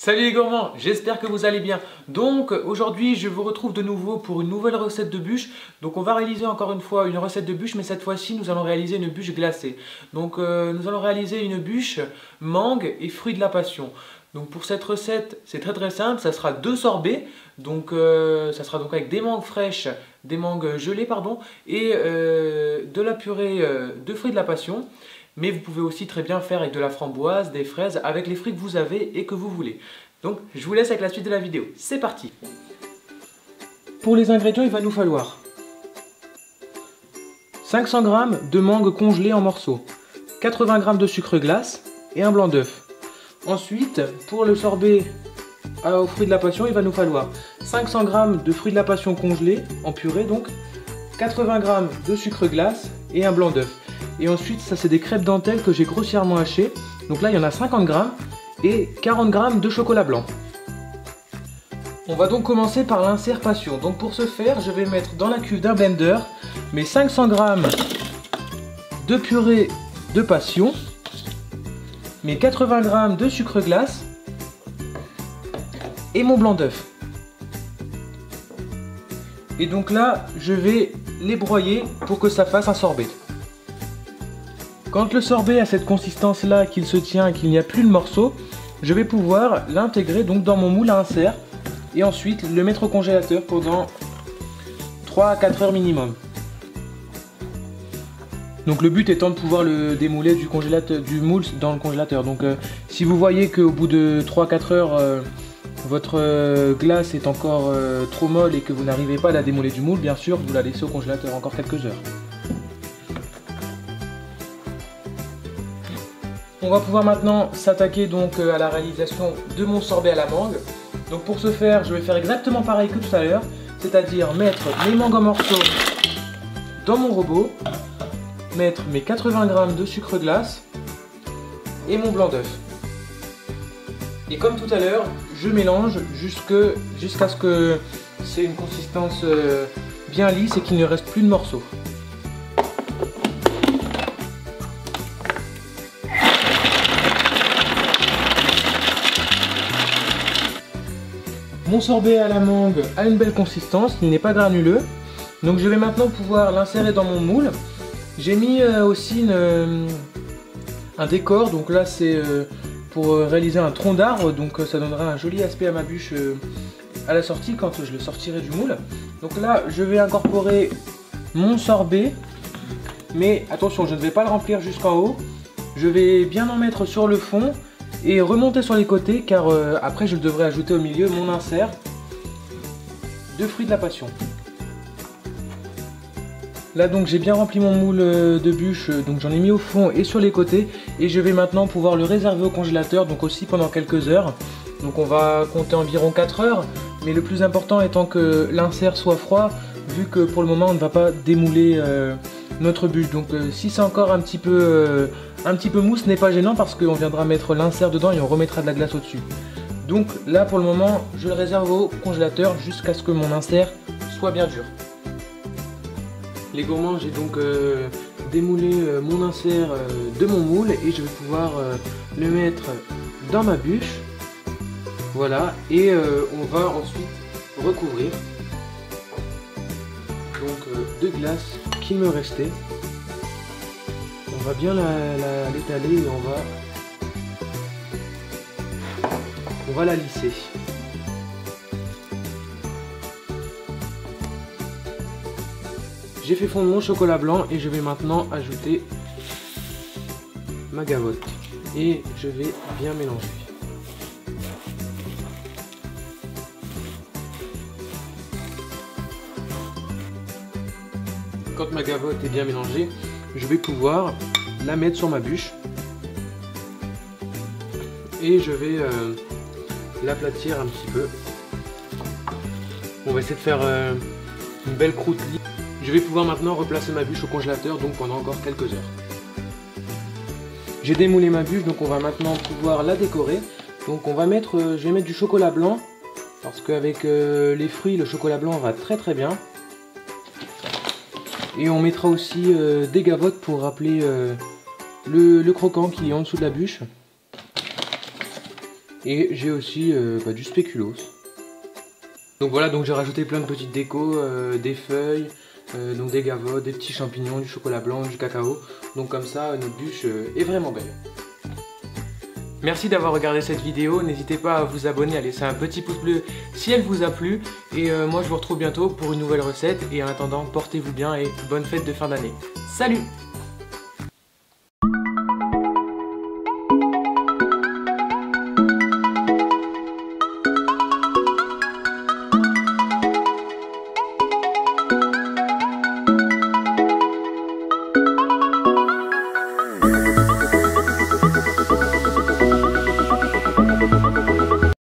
Salut les gourmands, j'espère que vous allez bien. Donc aujourd'hui je vous retrouve de nouveau pour une nouvelle recette de bûche. Donc on va réaliser encore une fois une recette de bûche, mais cette fois-ci nous allons réaliser une bûche glacée. Donc nous allons réaliser une bûche mangue et fruits de la passion. Donc pour cette recette c'est très simple, ça sera 2 sorbets. Donc ça sera donc avec des mangues fraîches, des mangues gelées pardon, et de la purée de fruits de la passion. Mais vous pouvez aussi très bien faire avec de la framboise, des fraises, avec les fruits que vous avez et que vous voulez. Donc je vous laisse avec la suite de la vidéo. C'est parti! Pour les ingrédients, il va nous falloir 500 g de mangue congelée en morceaux, 80 g de sucre glace et un blanc d'œuf. Ensuite, pour le sorbet aux fruits de la passion, il va nous falloir 500 g de fruits de la passion congelés en purée, donc 80 g de sucre glace et un blanc d'œuf. Et ensuite, ça c'est des crêpes dentelles que j'ai grossièrement hachées. Donc là, il y en a 50 g et 40 g de chocolat blanc. On va donc commencer par l'insert passion. Donc pour ce faire, je vais mettre dans la cuve d'un blender mes 500 g de purée de passion, mes 80 g de sucre glace et mon blanc d'œuf. Et donc là, je vais les broyer pour que ça fasse un sorbet. Quand le sorbet a cette consistance là, qu'il se tient et qu'il n'y a plus de morceaux, je vais pouvoir l'intégrer donc dans mon moule à insert et ensuite le mettre au congélateur pendant 3 à 4 heures minimum. Donc le but étant de pouvoir le démouler du moule dans le congélateur. Donc si vous voyez qu'au bout de 3-4 heures votre glace est encore trop molle et que vous n'arrivez pas à la démouler du moule, bien sûr vous la laissez au congélateur encore quelques heures. On va pouvoir maintenant s'attaquer donc à la réalisation de mon sorbet à la mangue. Donc pour ce faire, je vais faire exactement pareil que tout à l'heure, c'est-à-dire mettre mes mangues en morceaux dans mon robot, mettre mes 80 g de sucre glace et mon blanc d'œuf. Et comme tout à l'heure, je mélange jusqu'à ce que c'est une consistance bien lisse et qu'il ne reste plus de morceaux. Mon sorbet à la mangue a une belle consistance, il n'est pas granuleux. Donc je vais maintenant pouvoir l'insérer dans mon moule. J'ai mis aussi un décor, donc là c'est pour réaliser un tronc d'arbre, donc ça donnera un joli aspect à ma bûche à la sortie quand je le sortirai du moule. Donc là je vais incorporer mon sorbet, mais attention, je ne vais pas le remplir jusqu'en haut. Je vais bien en mettre sur le fond et remonter sur les côtés, car après je devrais ajouter au milieu mon insert de fruits de la passion. Là donc j'ai bien rempli mon moule de bûche, donc j'en ai mis au fond et sur les côtés, et je vais maintenant pouvoir le réserver au congélateur, donc aussi pendant quelques heures. Donc on va compter environ 4 heures, mais le plus important étant que l'insert soit froid, vu que pour le moment on ne va pas démouler notre bûche. Donc si c'est encore un petit peu mou, ce n'est pas gênant parce qu'on viendra mettre l'insert dedans et on remettra de la glace au-dessus. Donc là pour le moment je le réserve au congélateur jusqu'à ce que mon insert soit bien dur. Les gourmands, j'ai donc démoulé mon insert de mon moule et je vais pouvoir le mettre dans ma bûche. Voilà, et on va ensuite recouvrir donc de glace qu'il me restait. On va bien l'étaler et on va la lisser. J'ai fait fondre mon chocolat blanc et je vais maintenant ajouter ma gavotte et je vais bien mélanger. Quand ma gavotte est bien mélangée, je vais pouvoir la mettre sur ma bûche et je vais l'aplatir un petit peu. On va essayer de faire une belle croûte lisse. Je vais pouvoir maintenant replacer ma bûche au congélateur, donc pendant encore quelques heures. J'ai démoulé ma bûche, donc on va maintenant pouvoir la décorer. Donc on va mettre, je vais mettre du chocolat blanc, parce qu'avec les fruits, le chocolat blanc va très bien. Et on mettra aussi des gavottes pour rappeler le croquant qui est en dessous de la bûche. Et j'ai aussi du spéculoos. Donc voilà, donc j'ai rajouté plein de petites décos, des feuilles, donc des gavottes, des petits champignons, du chocolat blanc, du cacao. Donc comme ça, notre bûche est vraiment belle. Merci d'avoir regardé cette vidéo, n'hésitez pas à vous abonner, à laisser un petit pouce bleu si elle vous a plu. Et moi je vous retrouve bientôt pour une nouvelle recette. Et en attendant, portez-vous bien et bonne fête de fin d'année. Salut!